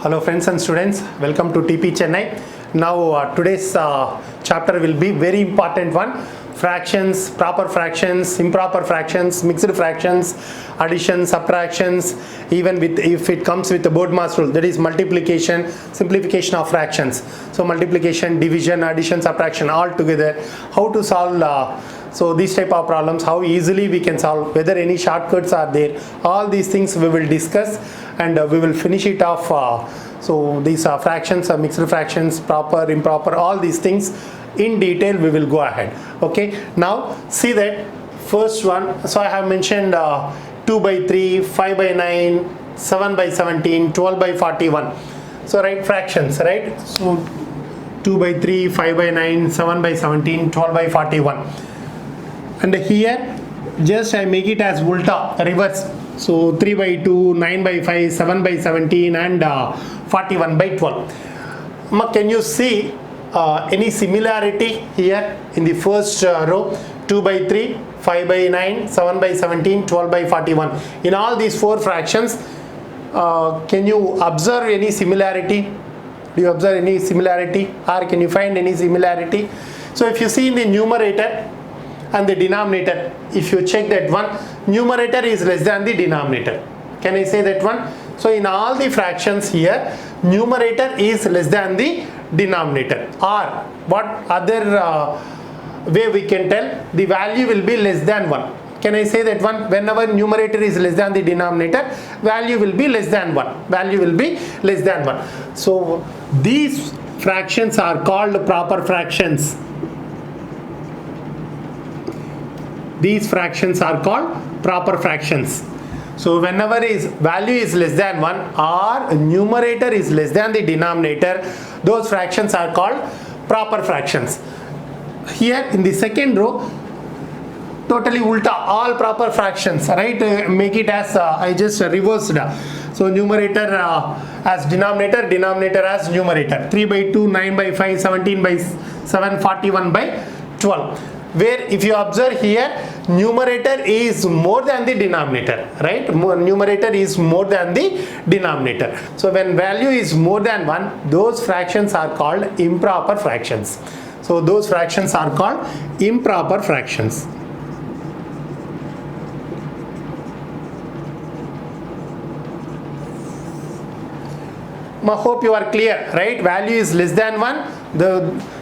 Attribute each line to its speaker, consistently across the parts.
Speaker 1: Hello friends and students, welcome to TP Chennai. Now today's chapter will be very important one. Fractions, proper fractions, improper fractions, mixed fractions, addition, subtractions, even with if it comes with the Boardmaster rule, that is multiplication, simplification of fractions. So multiplication, division, addition, subtraction all together. How to solve so these type of problems, how easily we can solve, whether any shortcuts are there, all these things we will discuss and we will finish it off. So these are fractions, mixed fractions, proper, improper, all these things in detail we will go ahead. Okay, now see that first one. So I have mentioned 2 by 3, 5 by 9, 7 by 17, 12 by 41. So write fractions, right? So 2 by 3, 5 by 9, 7 by 17, 12 by 41. And here just I make it as ulta, reverse. So 3 by 2, 9 by 5, 7 by 17 and 41 by 12. Can you see any similarity here in the first row? 2 by 3, 5 by 9, 7 by 17, 12 by 41. In all these four fractions, can you observe any similarity? Do you observe any similarity or can you find any similarity? So if you see in the numerator and the denominator, if you check that one, numerator is less than the denominator. Can I say that one? So in all the fractions here, numerator is less than the denominator. Or what other way we can tell? The value will be less than 1. Can I say that one? Whenever numerator is less than the denominator, value will be less than 1. Value will be less than 1. So these fractions are called proper fractions. These fractions are called proper fractions. So whenever value is less than 1 or numerator is less than the denominator, those fractions are called proper fractions. Here in the second row, totally ulta, all proper fractions, right? Make it as I just reversed. So numerator as denominator, denominator as numerator. 3 by 2, 9 by 5, 17 by 7, 41 by 12. Where if you observe here, numerator is more than the denominator, right? Numerator is more than the denominator. So when value is more than 1, those fractions are called improper fractions. So those fractions are called improper fractions. I hope you are clear, right? Value is less than 1,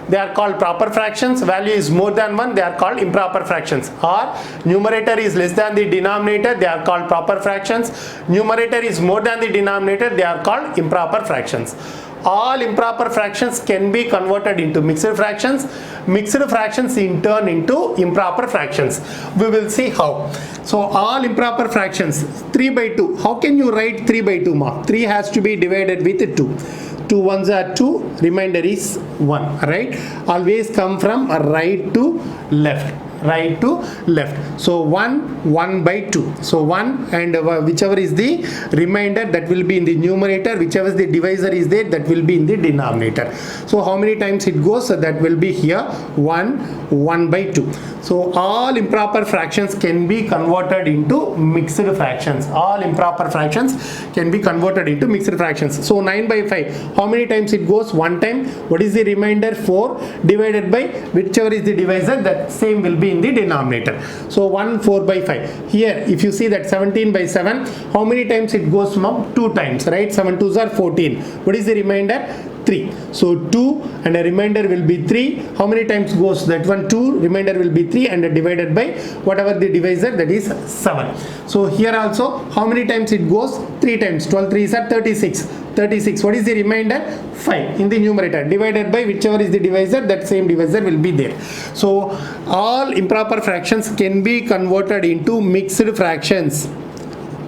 Speaker 1: they are called proper fractions. Value is more than 1, they are called improper fractions. Or numerator is less than the denominator, they are called proper fractions. Numerator is more than the denominator, they are called improper fractions. All improper fractions can be converted into mixed fractions. Mixed fractions in turn into improper fractions. We will see how. So all improper fractions, 3 by 2. How can you write 3 by 2, ma? 3 has to be divided with 2. 2 ones are 2, remainder is 1, right? Always come from right to left. Right to left. So 1 by 2. So 1 and whichever is the remainder, that will be in the numerator. Whichever is the divisor is there, that will be in the denominator. So how many times it goes? So that will be here 1 by 2. So all improper fractions can be converted into mixed fractions. All improper fractions can be converted into mixed fractions. So 9 by 5. How many times it goes? 1 time. What is the remainder? 4 divided by whichever is the divisor, that same will be in the denominator. So 4 by 5. Here if you see that 17 by 7, how many times it goes, mom? 2 times, right? 7 2s are 14. What is the remainder? 3. So 2 and a remainder will be 3. How many times goes that one? 2, remainder will be 3 and divided by whatever the divisor, that is 7. So here also how many times it goes? 3 times. 12 3s are 36. 36. What is the remainder? 5 in the numerator, divided by whichever is the divisor, that same divisor will be there. So all improper fractions can be converted into mixed fractions.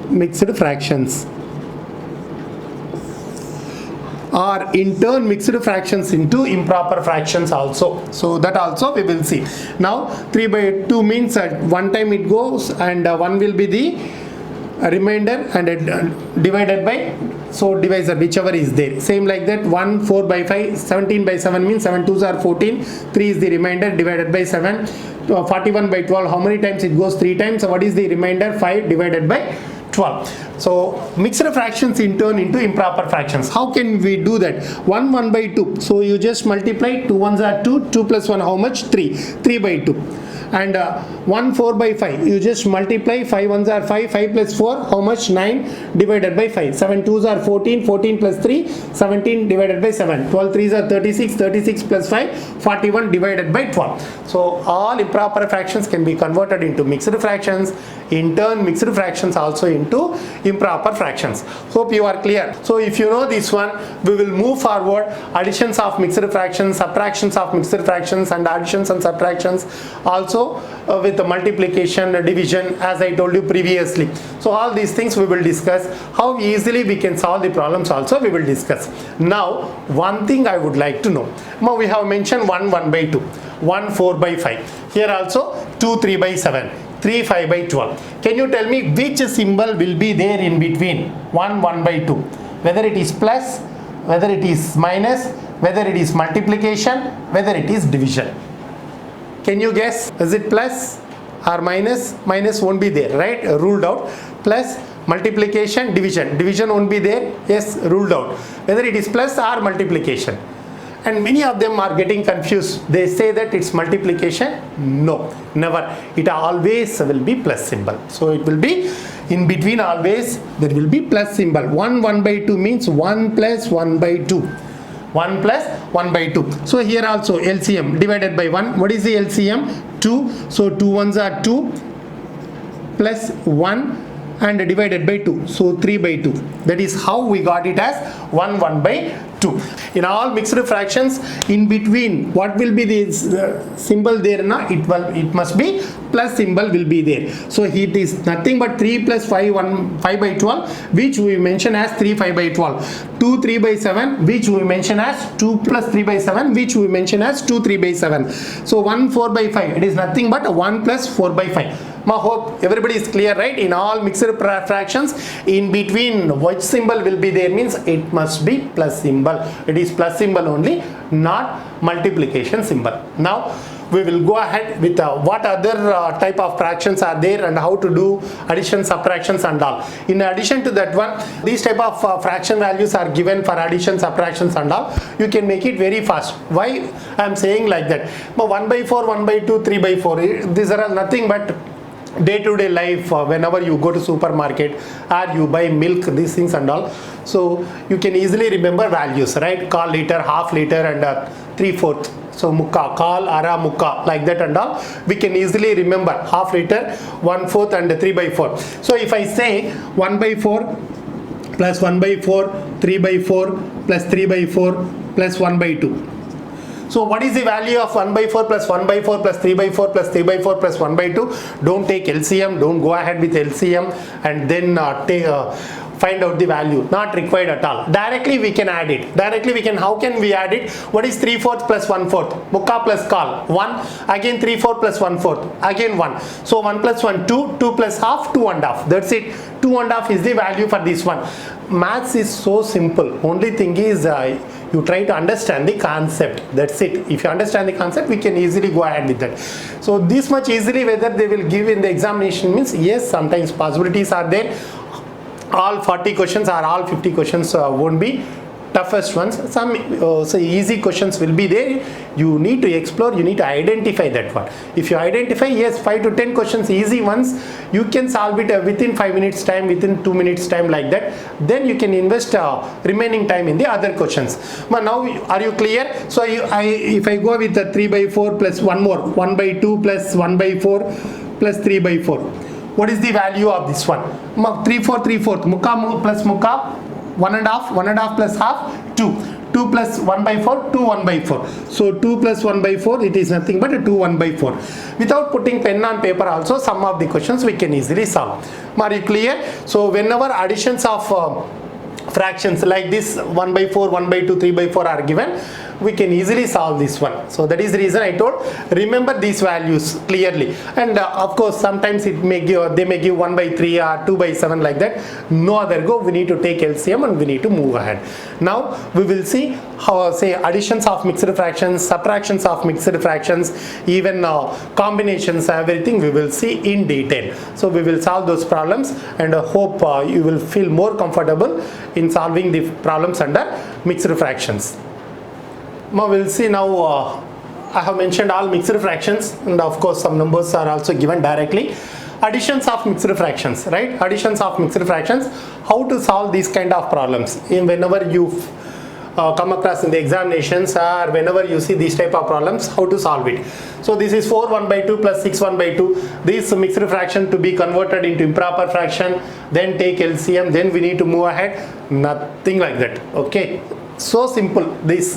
Speaker 1: Mixed fractions. Or in turn mixed fractions into improper fractions also. So that also we will see. Now 3 by 2 means that 1 time it goes and 1 will be the remainder and divided by so divisor whichever is there. Same like that 4 by 5, 17 by 7 means 7 2s are 14, 3 is the remainder divided by 7. 41 by 12, how many times it goes? 3 times. So what is the remainder? 5 divided by 12. So mixed fractions in turn into improper fractions. How can we do that? 1 by 2. So you just multiply, 2 ones are 2, 2 plus 1 how much? 3, 3 by 2. And 1 4 by 5, you just multiply, 5 ones are 5, 5 plus 4 how much? 9 divided by 5, 7 twos are 14, 14 plus 3 17 divided by 7, 12 threes are 36, 36 plus 5 41 divided by 12. So all improper fractions can be converted into mixed fractions, in turn mixed fractions also into improper fractions. Hope you are clear. So if you know this one, we will move forward. Additions of mixed fractions, subtractions of mixed fractions, and additions and subtractions also with the multiplication, division, as I told you previously. So all these things we will discuss. How easily we can solve the problems also we will discuss. Now one thing I would like to know. Now we have mentioned 1 by 2, 1 4 by 5. Here also 2 3 by 7, 3 5 by 12. Can you tell me which symbol will be there in between 1 by 2? Whether it is plus, whether it is minus, whether it is multiplication, whether it is division. Can you guess? Is it plus or minus? Minus won't be there, right? Ruled out. Plus, multiplication, division. Division won't be there. Yes, ruled out. Whether it is plus or multiplication. And many of them are getting confused. They say that it's multiplication. No, never. It always will be plus symbol. So it will be in between always there will be plus symbol. 1 by 2 means 1 plus 1 by 2. 1 plus 1 by 2. So here also LCM divided by 1. What is the LCM? 2. So 2 ones are 2 plus 1 and divided by 2. So 3 by 2. That is how we got it as 1 by 2. In all mixed fractions, in between what will be the symbol there now? It must be plus symbol will be there. So it is nothing but 3 plus 5 5 by 12, which we mention as 3 5 by 12. 2 3 by 7, which we mention as 2 plus 3 by 7, which we mention as 2 3 by 7. So 1 4 by 5, it is nothing but 1 plus 4 by 5. I hope everybody is clear, right? In all mixed fractions, in between which symbol will be there means it must be plus symbol. It is plus symbol only, not multiplication symbol. Now we will go ahead with what other type of fractions are there and how to do addition, subtractions and all. In addition to that one, these type of fraction values are given for addition, subtractions and all. You can make it very fast. Why I am saying like that? 1 by 4, 1 by 2, 3 by 4. These are nothing but day-to-day life. Whenever you go to supermarket or you buy milk, these things and all, so you can easily remember values, right? Call liter, half liter and 3/4. So mukka, call, ara, mukka, like that and all, we can easily remember half liter, 1/4 and 3 by 4. So if I say 1 by 4 plus 1 by 4, 3 by 4 plus 3 by 4 plus 1 by 2. So what is the value of 1 by 4 plus 1 by 4 plus 3 by 4 plus 3 by 4 plus 1 by 2? Don't take LCM, don't go ahead with LCM and then find out the value. Not required at all. Directly we can add it. Directly we can, how can we add it? What is 3/4 plus 1/4? Mukka plus call, 1. Again 3/4 plus 1/4. Again 1. So 1 plus 1, 2. 2 plus half, 2 and half. That's it. 2 and half is the value for this one. Maths is so simple. Only thing is you try to understand the concept. That's it. If you understand the concept, we can easily go ahead with that. So this much easily whether they will give in the examination means yes, sometimes possibilities are there. All 40 questions or all 50 questions won't be toughest ones. Some so easy questions will be there. You need to explore, you need to identify that one. If you identify, yes, 5 to 10 questions, easy ones, you can solve it within 5 minutes time, within 2 minutes time, like that. Then you can invest remaining time in the other questions. But now are you clear? So if I go with the 3 by 4 plus one more, 1 by 2 plus 1 by 4 plus 3 by 4. What is the value of this one? 3/4, 3/4. Mukka plus mukka, 1 and half plus half, 2. 2 plus 1 by 4, 2 1 by 4. So 2 plus 1 by 4, it is nothing but a 2 1 by 4. Without putting pen on paper also, some of the questions we can easily solve. Are you clear? So whenever additions of fractions like this 1 by 4, 1 by 2, 3 by 4 are given, we can easily solve this one. So that is the reason I told, remember these values clearly. And of course sometimes it may give, they may give 1 by 3 or 2 by 7 like that. No other go, we need to take LCM and we need to move ahead. Now we will see how, say, additions of mixed fractions, subtractions of mixed fractions, even combinations, everything we will see in detail. So we will solve those problems, and I hope you will feel more comfortable in solving the problems under mixed fractions. Now we will see now, I have mentioned all mixed fractions, and of course some numbers are also given directly. Additions of mixed fractions, right? Additions of mixed fractions, how to solve these kind of problems in whenever you come across in the examinations, or whenever you see these type of problems, how to solve it. So this is 4 1 by 2 plus 6 1 by 2. This mixed fraction to be converted into improper fraction, then take LCM, then we need to move ahead. Nothing like that. Okay, so simple this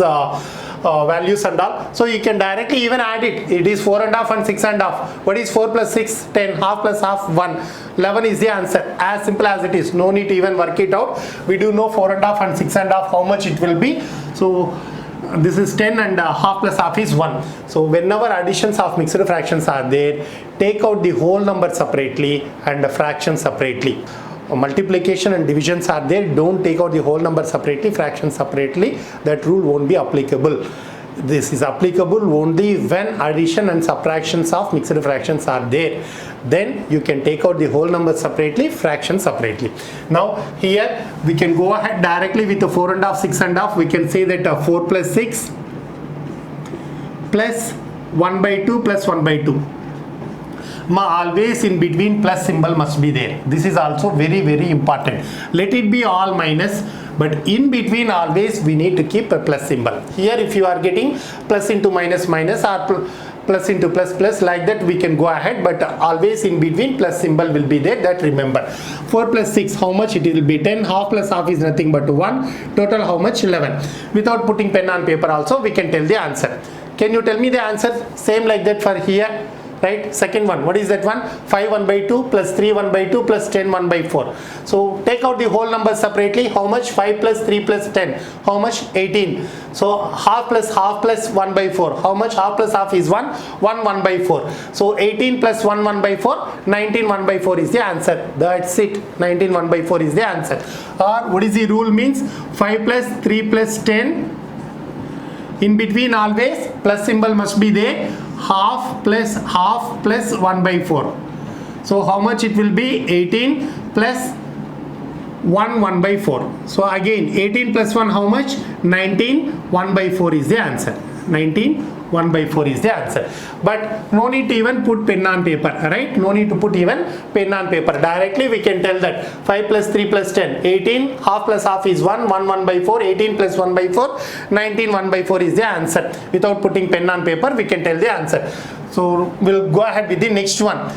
Speaker 1: values and all. So you can directly even add it. It is 4 and half and 6 and half. What is 4 plus 6? 10. Half plus half, 1. 11 is the answer. As simple as it is. No need to even work it out. We do know 4 and half and 6 and half how much it will be. So this is 10 and half plus half is 1. So whenever additions of mixed fractions are there, take out the whole number separately and the fraction separately. Multiplication and divisions are there, don't take out the whole number separately, fraction separately. That rule won't be applicable. This is applicable only when addition and subtractions of mixed fractions are there. Then you can take out the whole number separately, fraction separately. Now here we can go ahead directly with the 4 and half, 6 and half. We can say that 4 plus 6 plus 1 by 2 plus 1 by 2. Always in between plus symbol must be there. This is also very important. Let it be all minus, but in between always we need to keep a plus symbol. Here if you are getting plus into minus minus or plus into plus plus, like that we can go ahead, but always in between plus symbol will be there, that remember. 4 plus 6, how much it will be? 10. Half plus half is nothing but 1. Total how much? 11. Without putting pen on paper also we can tell the answer. Can you tell me the answer? Same like that for here. Right, second one, what is that one? 5 1 by 2 plus 3 1 by 2 plus 10 1 by 4. So take out the whole number separately. How much? 5 plus 3 plus 10. How much? 18. So half plus 1 by 4. How much? Half plus half is 1. 1 by 4. So 18 plus 1 by 4. 19 1 by 4 is the answer. That's it. 19 1 by 4 is the answer. Or what is the rule means? 5 plus 3 plus 10. In between always plus symbol must be there. Half plus 1 by 4. So how much it will be? 18 plus 1 by 4. So again 18 plus 1 how much? 19. 1 by 4 is the answer. 19 1 by 4 is the answer. But no need to even put pen on paper, right? No need to put even pen on paper. Directly we can tell that 5 plus 3 plus 10. 18. Half plus half is 1. 1 by 4. 18 plus 1 by 4. 19 1 by 4 is the answer. Without putting pen on paper we can tell the answer. So we'll go ahead with the next one.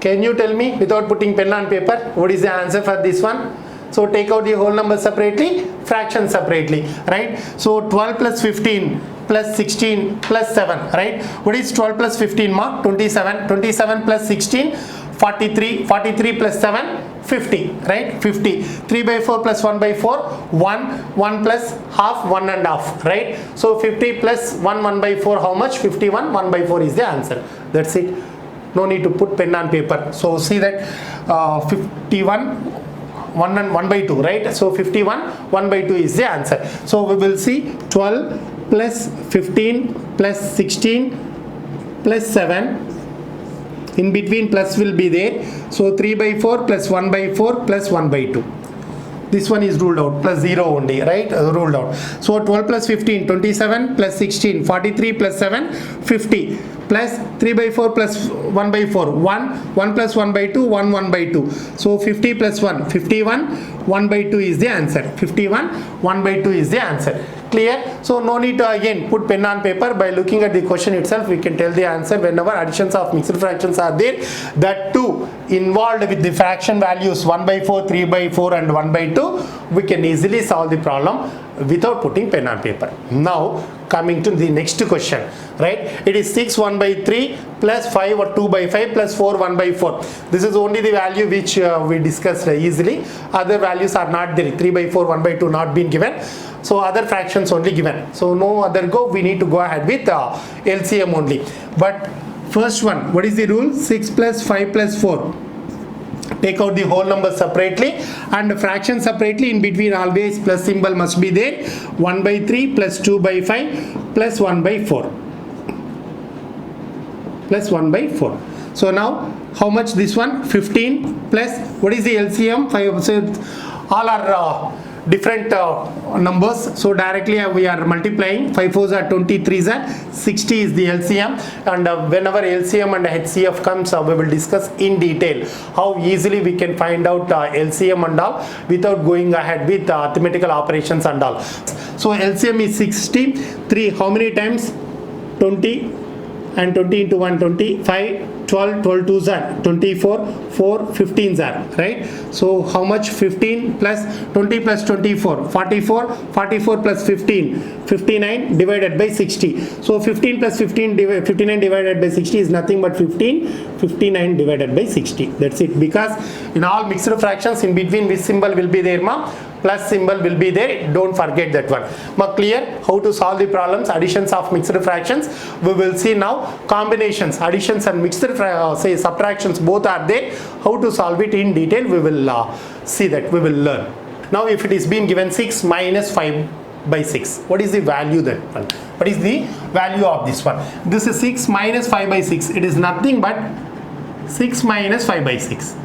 Speaker 1: Can you tell me without putting pen on paper what is the answer for this one? So take out the whole number separately, fraction separately, right? So 12 plus 15 plus 16 plus 7, right? What is 12 plus 15 mark? 27. 27 plus 16, 43. 43 plus 7, 50, right? 50. 3 by 4 plus 1 by 4, 1. 1 plus half, 1 and half, right? So 50 plus 1 by 4, how much? 51. 1 by 4 is the answer. That's it. No need to put pen on paper. So see that 51. 1 and 1 by 2, right? So 51 1 by 2 is the answer. So we will see 12 plus 15 plus 16 plus 7. In between plus will be there. So 3 by 4 plus 1 by 4 plus 1 by 2. This one is ruled out, plus 0 only, right? Ruled out. So 12 plus 15, 27 plus 16, 43 plus 7, 50. Plus 3 by 4 plus 1 by 4, 1. 1 plus 1 by 2, 1 by 2. So 50 plus 1, 51. 1 by 2 is the answer. 51, 1 by 2 is the answer. Clear? So no need to again put pen on paper. By looking at the question itself, we can tell the answer whenever additions of mixed fractions are there. That too involved with the fraction values 1 by 4, 3 by 4 and 1 by 2. We can easily solve the problem without putting pen on paper. Now coming to the next question, right? It is 6 1 by 3 plus 5 or 2 by 5 plus 4 1 by 4. This is only the value which we discussed easily. Other values are not there. 3 by 4, 1 by 2 not been given. So other fractions only given. So no other go. We need to go ahead with LCM only. But first one, what is the rule? 6 plus 5 plus 4. Take out the whole number separately and the fraction separately. In between always plus symbol must be there. 1 by 3 plus 2 by 5 plus 1 by 4 plus 1 by 4. So now how much this one? 15 plus what is the LCM? 5. So all are different numbers, so directly we are multiplying. 5 4s are 20, 3s are 60 is the LCM, and whenever LCM and HCF comes, we will discuss in detail how easily we can find out LCM and all without going ahead with arithmetical operations and all. So LCM is 60. 3 how many times? 20, and 20 into 1 25, 12 12 2s are 24, 4 15s are, right? So how much? 15 plus 20 plus 24 44, 44 plus 15 59 divided by 60. So 15 plus 15 59 divided by 60 is nothing but 15. 59 divided by 60. That's it. Because in all mixed fractions, in between which symbol will be there, ma? Plus symbol will be there. Don't forget that one. Ma, clear how to solve the problems? Additions of mixed fractions. We will see now combinations, additions and mixed say subtractions both are there. How to solve it in detail we will see that, we will learn. Now if it is being given 6 minus 5 by 6, what is the value then? What is the value of this one? This is 6 minus 5 by 6. It is nothing but 6 minus 5 by 6.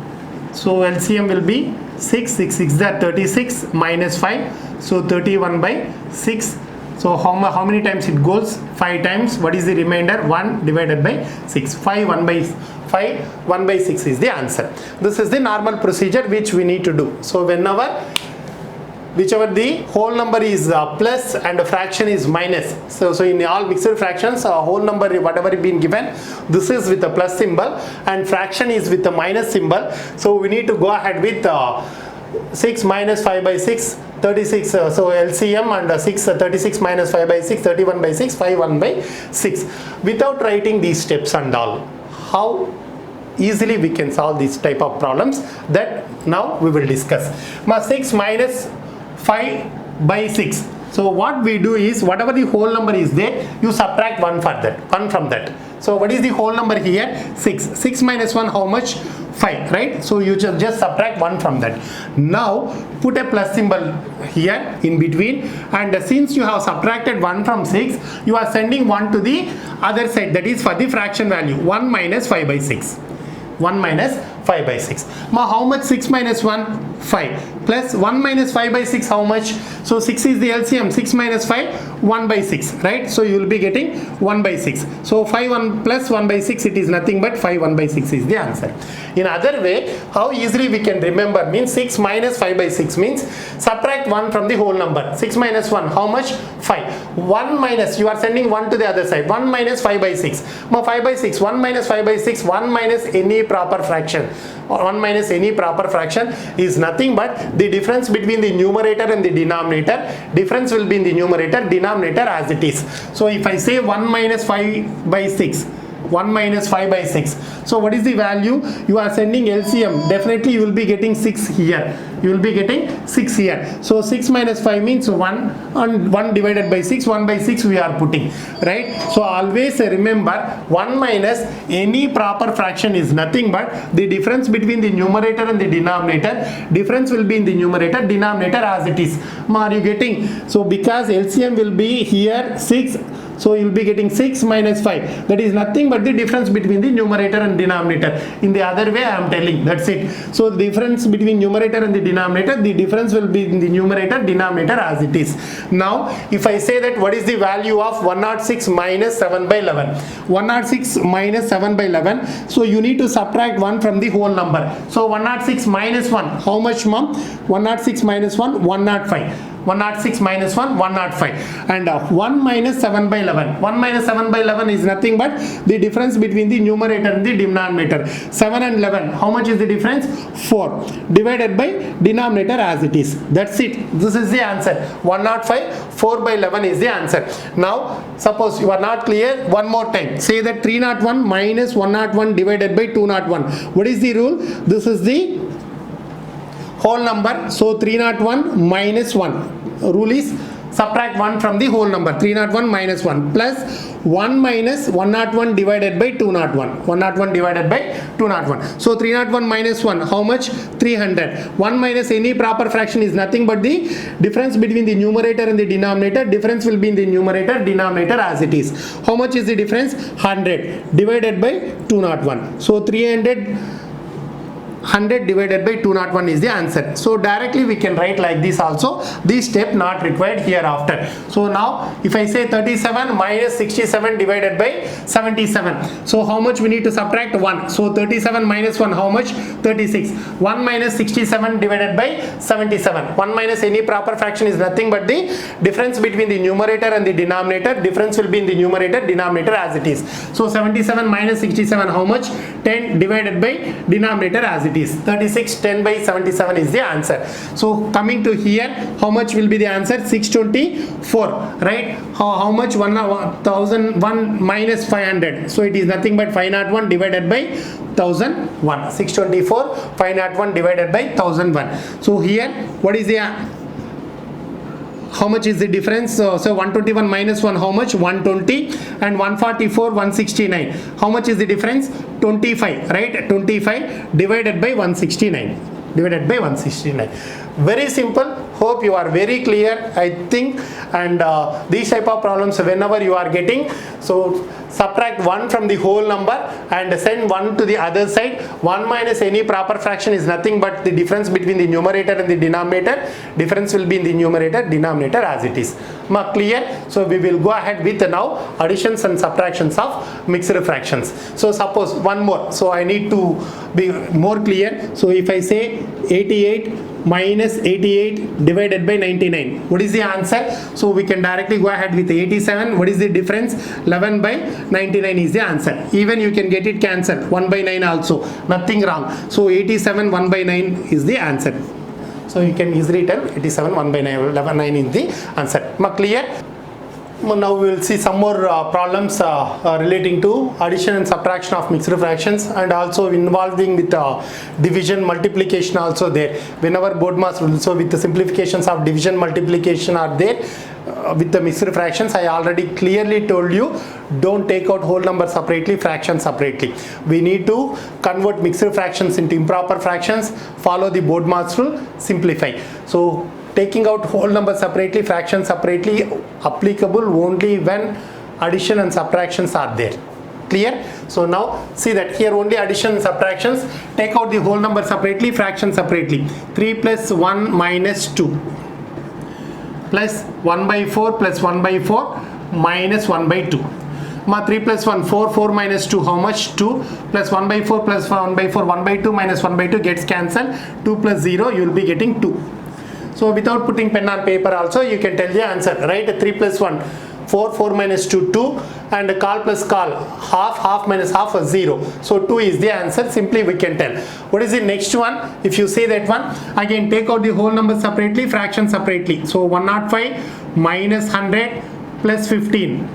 Speaker 1: So LCM will be 6, 6, 6 that 36 minus 5, so 31 by 6. So how many times it goes? 5 times. What is the remainder? 1 divided by 6. 5 1 by 5 1 by 6 is the answer. This is the normal procedure which we need to do. So whichever the whole number is plus and a fraction is minus. So in all mixed fractions, whole number whatever is been given, this is with a plus symbol and fraction is with a minus symbol. So we need to go ahead with 6 minus 5 by 6, 36. So LCM and 6, 36 minus 5 by 6, 31 by 6, 5 1 by 6. Without writing these steps and all, how easily we can solve these type of problems, that now we will discuss. 6 minus 5 by 6. So what we do is, whatever the whole number is there, you subtract 1 from that. So what is the whole number here? 6. 6 minus 1 how much? 5, right? So you just subtract 1 from that. Now put a plus symbol here in between, and since you have subtracted 1 from 6, you are sending 1 to the other side, that is for the fraction value. 1 minus 5 by 6. 1 minus 5 by 6. Now how much? 6 minus 1? 5 plus 1 minus 5 by 6 how much? So 6 is the LCM. 6 minus 5 1 by 6, right? So you will be getting 1 by 6. So 5 1 plus 1 by 6, it is nothing but 5 1 by 6 is the answer. In other way, how easily we can remember means 6 minus 5 by 6 means subtract 1 from the whole number. 6 minus 1 how much? 5. 1 minus, you are sending 1 to the other side. 1 minus 5 by 6. 5 by 6. 1 minus 5 by 6. 1 minus any proper fraction. 1 minus any proper fraction is nothing but the difference between the numerator and the denominator. Difference will be in the numerator, denominator as it is. So if I say 1 minus 5 by 6, 1 minus 5 by 6. So what is the value? You are sending LCM. Definitely you will be getting 6 here. You will be getting 6 here. So 6 minus 5 means 1, and 1 divided by 6. 1 by 6 we are putting, right? So always remember 1 minus any proper fraction is nothing but the difference between the numerator and the denominator. Difference will be in the numerator, denominator as it is. Are you getting? So because LCM will be here 6, so you will be getting 6 minus 5. That is nothing but the difference between the numerator and denominator. In the other way I am telling, that's it. So the difference between numerator and the denominator, the difference will be in the numerator, denominator as it is. Now if I say that what is the value of 106 minus 7 by 11? 106 minus 7 by 11. So you need to subtract 1 from the whole number. So 106 minus 1, how much, mom? 106 minus 1, 105. 106 minus 1, 105. And 1 minus 7 by 11. 1 minus 7 by 11 is nothing but the difference between the numerator and the denominator. 7 and 11, how much is the difference? 4. Divided by denominator as it is. That's it. This is the answer. 105, 4 by 11 is the answer. Now, suppose you are not clear, one more time. Say that 301 minus 101 divided by 201. What is the rule? This is the whole number. So 301 minus 1. Rule is subtract 1 from the whole number. 301 minus 1 plus 1 minus 101 divided by 201. 101 divided by 201. So 301 minus 1, how much? 300. 1 minus any proper fraction is nothing but the difference between the numerator and the denominator. Difference will be in the numerator, denominator as it is. How much is the difference? 100 divided by 201. So 100 divided by 201 is the answer. So directly we can write like this also. This step not required hereafter. So now if I say 37 minus 67 divided by 77. So how much we need to subtract? 1. So 37 minus 1, how much? 36. 1 minus 67 divided by 77. 1 minus any proper fraction is nothing but the difference between the numerator and the denominator. Difference will be in the numerator, denominator as it is. So 77 minus 67, how much? 10 divided by denominator as it is. 36. 10 by 77 is the answer. So coming to here, how much will be the answer? 624, right? How much? 1001 minus 500. So it is nothing but 501 divided by 1001. 624, 501 divided by 1001. So here, what is the how much is the difference? So 121 minus 1, how much? 120. And 144, 169. How much is the difference? 25, right? 25 divided by 169. Divided by 169. Very simple. Hope you are very clear, I think. And these type of problems whenever you are getting, so subtract 1 from the whole number and send 1 to the other side. 1 minus any proper fraction is nothing but the difference between the numerator and the denominator. Difference will be in the numerator, denominator as it is. Clear? So we will go ahead with now additions and subtractions of mixed fractions. So suppose one more. So I need to be more clear. So if I say 88 minus 88 divided by 99, what is the answer? So we can directly go ahead with 87. What is the difference? 11 by 99 is the answer. Even you can get it cancelled, 1 by 9 also, nothing wrong. So 87 1 by 9 is the answer. So you can easily tell 87 1 by 9, 11 9 is the answer. Clear? Now we will see some more problems relating to addition and subtraction of mixed fractions, and also involving with division, multiplication also there. Whenever board mass also with the simplifications of division, multiplication are there with the mixed fractions. I already clearly told you, don't take out whole number separately, fraction separately. We need to convert mixed fractions into improper fractions, follow the board mass rule, simplify. So taking out whole number separately, fraction separately, applicable only when addition and subtractions are there. Clear? So now see that here only addition and subtractions. Take out the whole number separately, fraction separately. 3 plus 1 minus 2 plus 1 by 4 plus 1 by 4 minus 1 by 2. 3 plus 1, 4, 4 minus 2, how much? 2 plus 1 by 4 plus 1 by 4, 1 by 2 minus 1 by 2 gets cancelled. 2 plus 0, you will be getting 2. So without putting pen on paper also, you can tell the answer, right? 3 plus 1, 4, 4 minus 2, 2, and call plus call, half, half minus half, 0. So 2 is the answer, simply we can tell. What is the next one? If you see that one, again take out the whole number separately, fraction separately. So 105 minus 100 plus 15.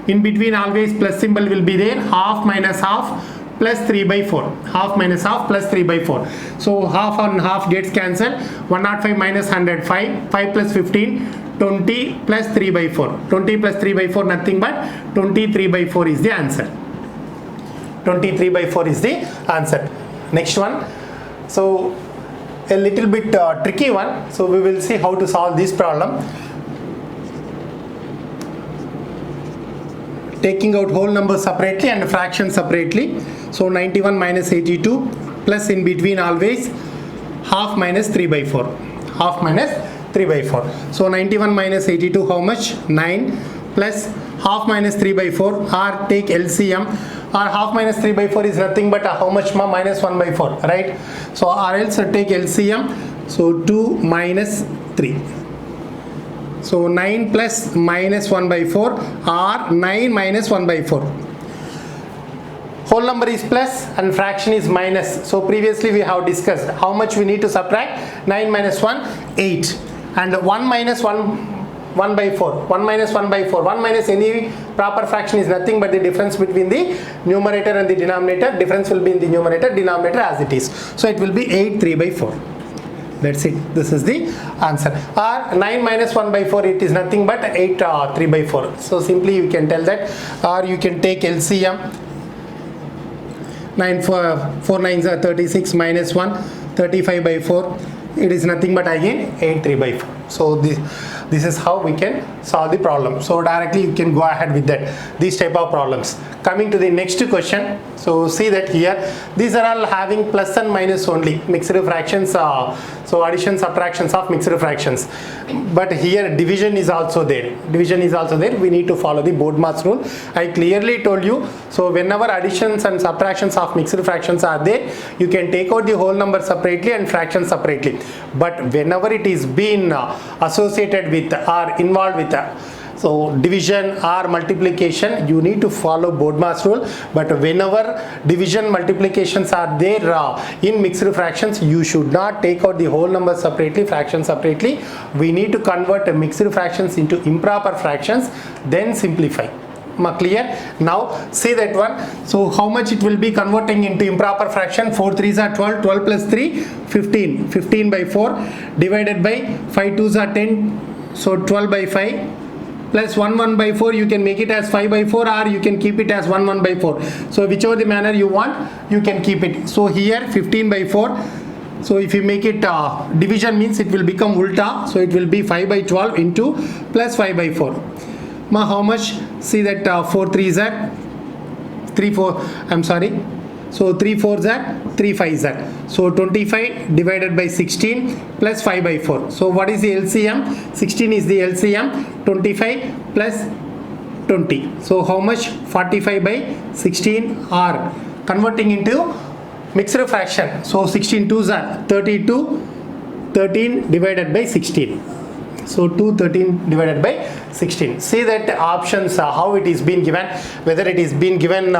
Speaker 1: In between always plus symbol will be there, half minus half, plus 3 by 4. Half minus half plus 3 by 4. So half and half gets cancelled. 105 minus 100, 5. 5 plus 15, 20 plus 3 by 4. 20 plus 3 by 4, nothing but 23 by 4 is the answer. 23 by 4 is the answer. Next one. So a little bit tricky one. So we will see how to solve this problem. Taking out whole number separately and fraction separately. So 91 minus 82 plus in between always half minus 3 by 4. Half minus 3 by 4. So 91 minus 82, how much? 9 plus half minus 3 by 4, or take LCM, or half minus 3 by 4 is nothing but how much? Minus 1 by 4, right? So or else take LCM. So 2 minus 3. So 9 plus minus 1 by 4 or 9 minus 1 by 4. Whole number is plus and fraction is minus. So previously we have discussed how much we need to subtract. 9 minus 1, 8. And 1 minus 1 by 4. 1 minus 1 by 4. 1 minus any proper fraction is nothing but the difference between the numerator and the denominator. Difference will be in the numerator, denominator as it is. So it will be 8 3 by 4. That's it. This is the answer. Or 9 minus 1 by 4, it is nothing but 8 3 by 4. So simply you can tell that, or you can take LCM. 4 nines are 36 minus 1, 35 by 4. It is nothing but again 8 3 by 4. So this is how we can solve the problem. So directly you can go ahead with that, these type of problems. Coming to the next question. So see that here these are all having plus and minus only, mixed fractions. So addition, subtractions of mixed fractions. But here division is also there. Division is also there. We need to follow the BODMAS rule. I clearly told you. So whenever additions and subtractions of mixed fractions are there, you can take out the whole number separately and fraction separately. But whenever it is been associated with or involved with so division or multiplication, you need to follow BODMAS rule. But whenever division, multiplications are there in mixed fractions, you should not take out the whole number separately, fraction separately. We need to convert mixed fractions into improper fractions, then simplify. Clear? Now see that one. So how much it will be converting into improper fraction? 4 3s are 12, 12 plus 3, 15. 15 by 4 divided by 5 2s are 10, so 12 by 5. Plus 1 1 by 4, you can make it as 5 by 4, or you can keep it as 1 1 by 4. So whichever the manner you want, you can keep it. So here 15 by 4. So if you make it division, means it will become ulta. So it will be 5 by 12 into plus 5 by 4. How much? See that 4 3s are 3 4. I'm sorry. So 3 4s are 3 5s are. So 25 divided by 16 plus 5 by 4. So what is the LCM? 16 is the LCM. 25 plus 20. So how much? 45 by 16 are converting into mixed fraction. So 16 2s are 32. 13 divided by 16. So 2 13 divided by 16. See that options how it is being given, whether it is being given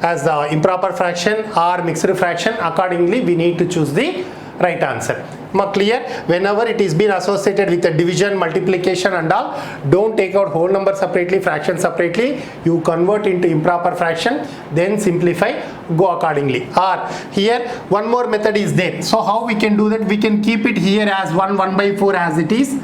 Speaker 1: as the improper fraction or mixed fraction. Accordingly we need to choose the right answer. Clear? Whenever it is being associated with a division, multiplication and all, don't take out whole number separately, fraction separately. You convert into improper fraction, then simplify, go accordingly. Or here one more method is there. So how we can do that? We can keep it here as 1 1 by 4 as it is.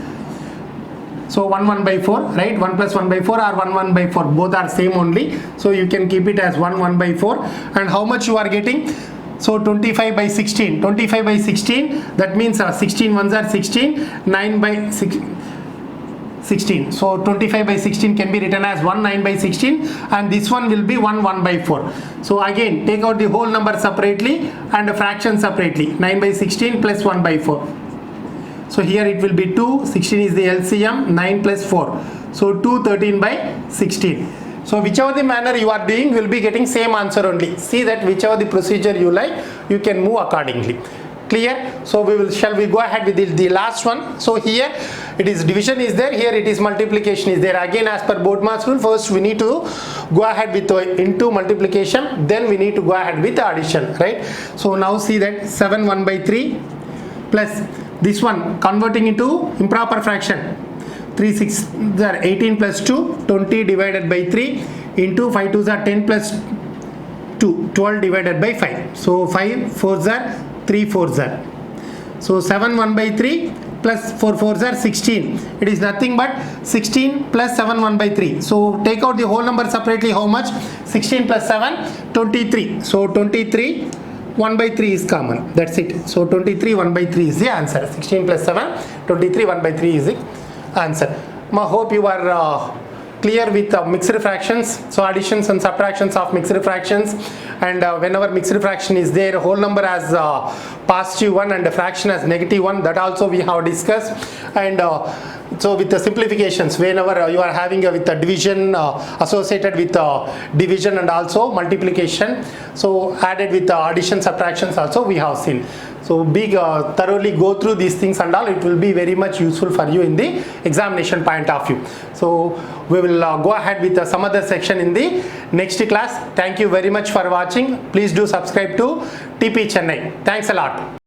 Speaker 1: So 1 1 by 4, right? 1 plus 1 by 4 or 1 1 by 4, both are same only. So you can keep it as 1 1 by 4. And how much you are getting? So 25 by 16. 25 by 16, that means 16 ones are 16. 9 by 16. So 25 by 16 can be written as 1 9 by 16, and this one will be 1 1 by 4. So again take out the whole number separately and a fraction separately. 9 by 16 plus 1 by 4. So here it will be 2. 16 is the LCM. 9 plus 4. So 2 13 by 16. So whichever the manner you are doing, will be getting same answer only. See that whichever the procedure you like, you can move accordingly. Clear? So shall we go ahead with the last one? So here it is division is there, here it is multiplication is there. Again as per BODMAS rule, first we need to go ahead with into multiplication, then we need to go ahead with addition, right? So now see that 7 1 by 3 plus this one converting into improper fraction. 3 6 are 18 plus 2, 20 divided by 3 into 5 2s are 10 plus 2, 12 divided by 5. So 5 4s are 3 4s are. So 7 1 by 3 plus 4 4s are 16. It is nothing but 16 plus 7 1 by 3. So take out the whole number separately. How much? 16 plus 7, 23. So 23 1 by 3 is common. That's it. So 23 1 by 3 is the answer. 16 plus 7, 23 1 by 3 is the answer. I hope you are clear with mixed fractions. So additions and subtractions of mixed fractions, and whenever mixed fraction is there, whole number as positive 1 and a fraction as negative 1, that also we have discussed. And so with the simplifications, whenever you are having with the division associated with division and also multiplication, so added with addition, subtractions also we have seen. So thoroughly go through these things and all. It will be very much useful for you in the examination point of view. So we will go ahead with some other section in the next class. Thank you very much for watching. Please do subscribe to TP Chennai. Thanks a lot.